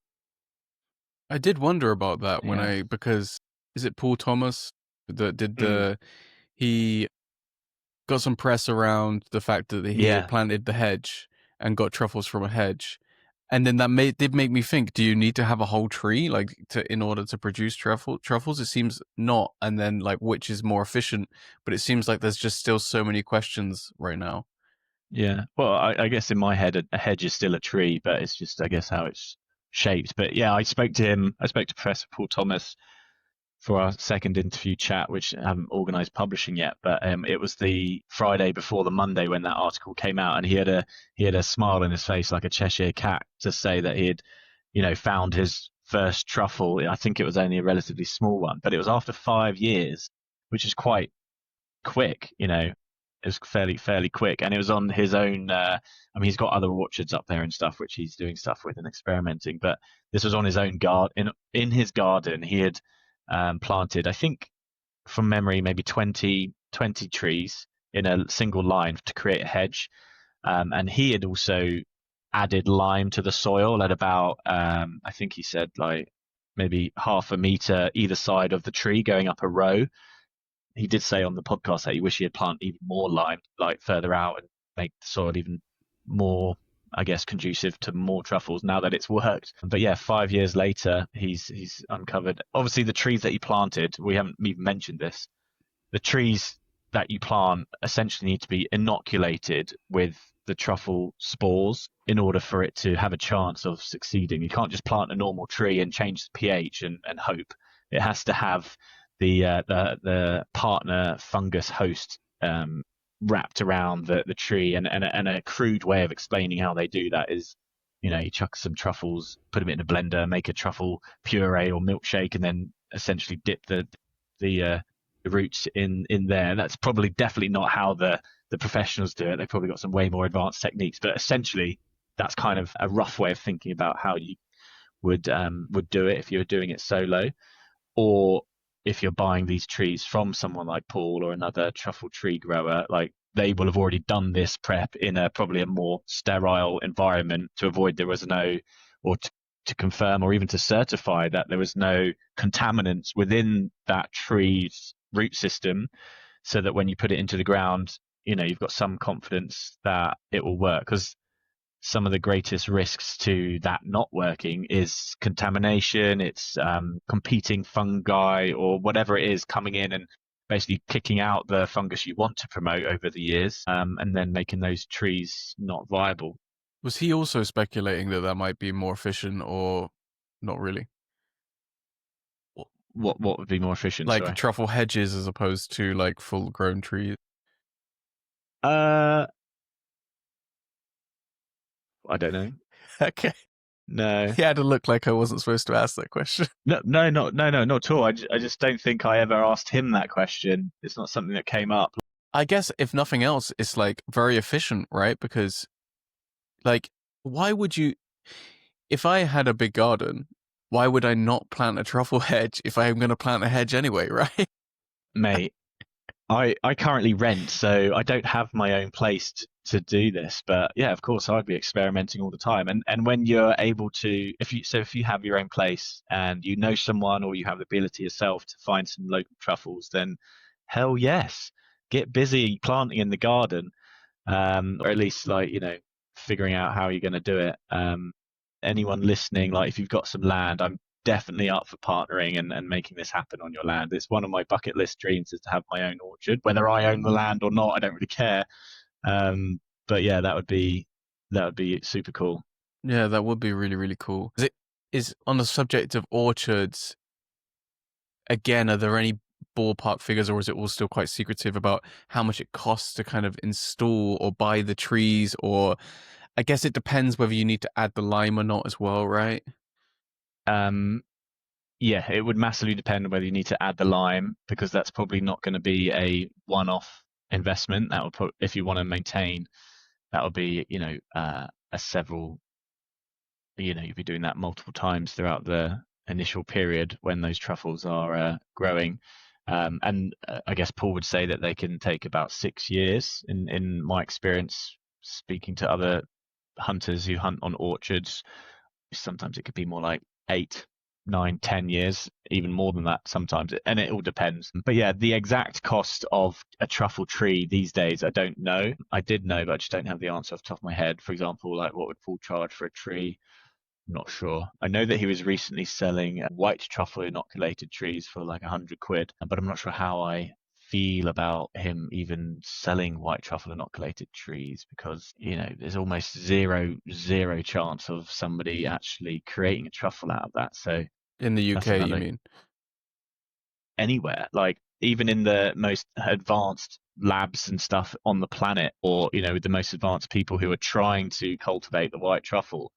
Speaker 1: I did wonder about that because is it Paul Thomas that did he got some press around the fact that he had planted the hedge and got truffles from a hedge. And then that did make me think, do you need to have a whole tree in order to produce truffles? It seems not. And then which is more efficient? But it seems like there's just still so many questions right now.
Speaker 2: Yeah. Well, I guess in my head, a hedge is still a tree, but it's just, I guess, how it's shaped. But yeah, I spoke to Professor Paul Thomas for our second interview chat, which I haven't organised publishing yet, but it was the Friday before the Monday when that article came out, and he had a smile on his face like a Cheshire cat to say that he had, found his first truffle. I think it was only a relatively small one, but it was after 5 years, which is quite quick. It was fairly quick, and it was on his own. I mean, he's got other orchards up there and stuff, which he's doing stuff with and experimenting. But this was on his own garden. In his garden, he had planted, I think from memory, maybe 20 trees in a single line to create a hedge. And he had also added lime to the soil at about, I think he said maybe 0.5 meter either side of the tree going up a row. He did say on the podcast that he wished he had planted even more lime further out and make the soil even more I guess, conducive to more truffles now that it's worked. But yeah, 5 years later, he's uncovered. Obviously, the trees that he planted, we haven't even mentioned this. The trees that you plant essentially need to be inoculated with the truffle spores in order for it to have a chance of succeeding. You can't just plant a normal tree and change the pH and hope. It has to have the partner fungus host wrapped around the tree. And a crude way of explaining how they do that is, you chuck some truffles, put them in a blender, make a truffle puree or milkshake, and then essentially dip the roots in there. That's probably definitely not how the professionals do it. They've probably got some way more advanced techniques, but essentially that's kind of a rough way of thinking about how you would do it if you were doing it solo, or if you're buying these trees from someone like Paul or another truffle tree grower. Like, they will have already done this prep in probably a more sterile environment to avoid there was no, or to confirm or even to certify that there was no contaminants within that tree's root system, so that when you put it into the ground, you've got some confidence that it will work. Because some of the greatest risks to that not working is contamination. It's competing fungi or whatever it is coming in and basically kicking out the fungus you want to promote over the years, and then making those trees not viable.
Speaker 1: Was he also speculating that might be more efficient, or not really?
Speaker 2: What would be more efficient?
Speaker 1: Like
Speaker 2: Sorry.
Speaker 1: truffle hedges as opposed to like full grown trees?
Speaker 2: I don't know.
Speaker 1: Okay.
Speaker 2: No.
Speaker 1: He had to look like I wasn't supposed to ask that question.
Speaker 2: No, not at all. I just don't think I ever asked him that question. It's not something that came up.
Speaker 1: I guess if nothing else, it's like very efficient, right? Because like, why would you, if I had a big garden, why would I not plant a truffle hedge if I am going to plant a hedge anyway, right?
Speaker 2: Mate, I currently rent, so I don't have my own place to do this. But yeah, of course, I'd be experimenting all the time. And when you're able to, if you have your own place and you know someone, or you have the ability yourself to find some local truffles, then hell yes, get busy planting in the garden, or at least figuring out how you're going to do it. Anyone listening, like, if you've got some land, I'm definitely up for partnering and making this happen on your land. It's one of my bucket list dreams, is to have my own orchard. Whether I own the land or not, I don't really care. But yeah, that would be super cool.
Speaker 1: Yeah, that would be really, really cool. Is on the subject of orchards, again, are there any ballpark figures, or is it all still quite secretive about how much it costs to kind of install or buy the trees? Or I guess it depends whether you need to add the lime or not as well, right?
Speaker 2: Yeah, it would massively depend on whether you need to add the lime, because that's probably not going to be a one-off investment. That would if you want to maintain, that would be a several. You'd be doing that multiple times throughout the initial period when those truffles are growing. And I guess Paul would say that they can take about 6 years. In my experience, speaking to other hunters who hunt on orchards, sometimes it could be more like 8, 9, 10 years, even more than that sometimes, and it all depends. But yeah, the exact cost of a truffle tree these days, I don't know. I did know, but I just don't have the answer off the top of my head. For example, like, what would Paul charge for a tree? I'm not sure. I know that he was recently selling white truffle inoculated trees for like £100, but I'm not sure how I feel about him even selling white truffle inoculated trees, because there's almost zero chance of somebody actually creating a truffle out of that. So
Speaker 1: in the UK, you mean?
Speaker 2: Anywhere, like even in the most advanced labs and stuff on the planet, or with the most advanced people who are trying to cultivate the white truffle,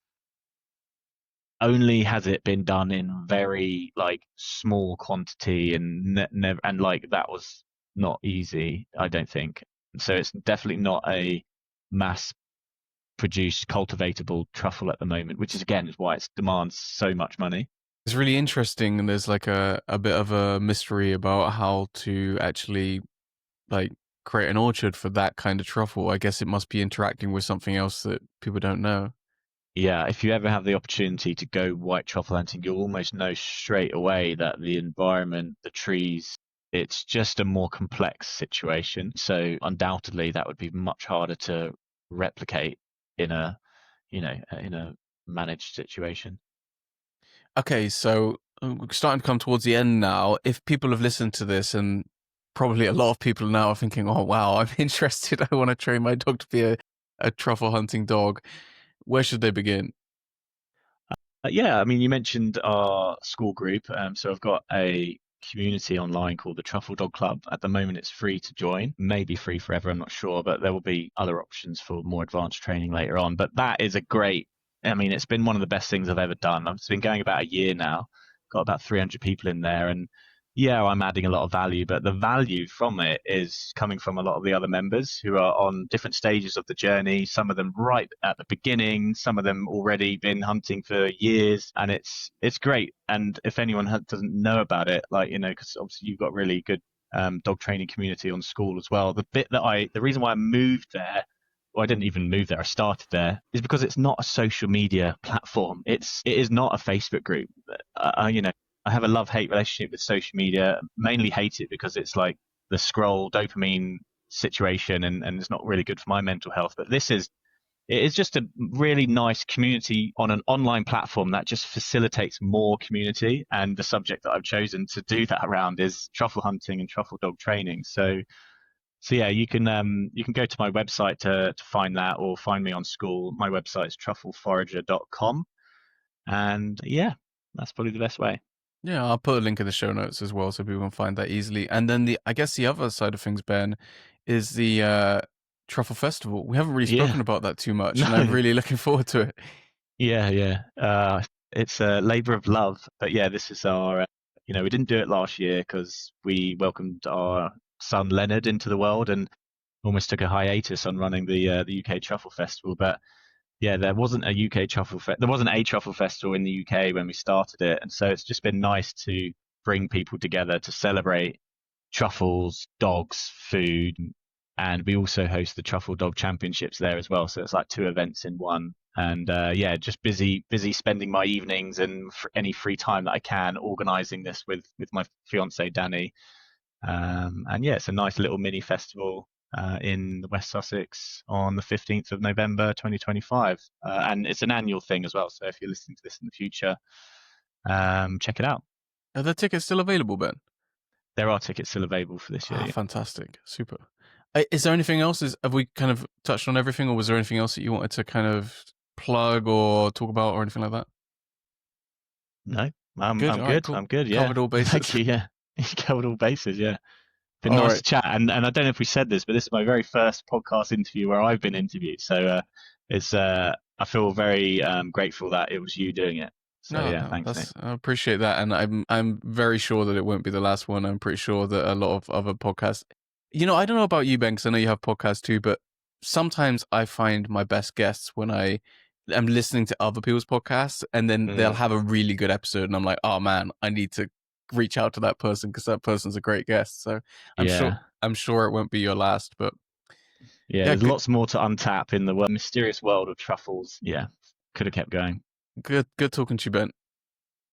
Speaker 2: only has it been done in very small quantity, and never, and that was not easy, I don't think. So it's definitely not a mass produced cultivatable truffle at the moment, which is again is why it demands so much money.
Speaker 1: It's really interesting, and there's like a bit of a mystery about how to actually create an orchard for that kind of truffle. I guess it must be interacting with something else that people don't know.
Speaker 2: Yeah, if you ever have the opportunity to go white truffle hunting, you'll almost know straight away that the environment, the trees, it's just a more complex situation. So undoubtedly that would be much harder to replicate in a in a managed situation.
Speaker 1: Okay, so we're starting to come towards the end now. If people have listened to this, and probably a lot of people now are thinking, oh, wow, I'm interested. I want to train my dog to be a truffle hunting dog. Where should they begin?
Speaker 2: Yeah, I mean, you mentioned our school group. So I've got a community online called the Truffle Dog Club. At the moment, it's free to join, maybe free forever, I'm not sure, but there will be other options for more advanced training later on. But that is I mean, it's been one of the best things I've ever done. It's been going about a year now, got about 300 people in there. And yeah, I'm adding a lot of value, but the value from it is coming from a lot of the other members who are on different stages of the journey. Some of them right at the beginning, some of them already been hunting for years, and it's great. And if anyone doesn't know about it, because obviously you've got really good dog training community on school as well. The reason why I moved there, well, I didn't even move there. I started there is because it's not a social media platform. It is not a Facebook group. I have a love-hate relationship with social media. Mainly hate it because it's like the scroll dopamine situation, and it's not really good for my mental health. But it is just a really nice community on an online platform that just facilitates more community. And the subject that I've chosen to do that around is truffle hunting and truffle dog training. So yeah, you can go to my website to find that, or find me on school. My website is truffleforager.com, and yeah, that's probably the best way.
Speaker 1: Yeah, I'll put a link in the show notes as well so people can find that easily. And then I guess the other side of things, Ben, is the Truffle Festival. We haven't really spoken about that too much, and I'm really looking forward to it.
Speaker 2: Yeah. It's a labor of love, but yeah, this is our. We didn't do it last year because we welcomed our son Leonard into the world and almost took a hiatus on running the UK Truffle Festival. But yeah, there wasn't a Truffle Festival in the UK when we started it, and so it's just been nice to bring people together to celebrate truffles, dogs, food, and we also host the Truffle Dog Championships there as well. So it's like two events in one. And yeah, just busy spending my evenings and any free time that I can organising this with my fiance Danny. And yeah, it's a nice little mini festival in the West Sussex on the 15th of November 2025. And it's an annual thing as well. So if you're listening to this in the future, check it out.
Speaker 1: Are the tickets still available, Ben?
Speaker 2: There are tickets still available for this year.
Speaker 1: Yeah. Fantastic. Super. Is there anything else? Have we kind of touched on everything, or was there anything else that you wanted to kind of plug or talk about or anything like that?
Speaker 2: No, I'm good. Right, cool. I'm good. Yeah.
Speaker 1: Covered all bases.
Speaker 2: Thank you. Yeah. Covered all bases. Yeah. Been nice to chat. And I don't know if we said this, but this is my very first podcast interview where I've been interviewed. So I feel very grateful that it was you doing it. So thanks.
Speaker 1: I appreciate that, and I'm very sure that it won't be the last one. I'm pretty sure that a lot of other podcasts. I don't know about you, Ben, because I know you have podcasts too, but sometimes I find my best guests when I am listening to other people's podcasts, and then they'll have a really good episode, and I'm like, oh man, I need to reach out to that person because that person's a great guest. So I'm sure it won't be your last, but
Speaker 2: there's lots more to untap in the mysterious world of truffles. Yeah, could have kept going.
Speaker 1: Good talking to you, Ben.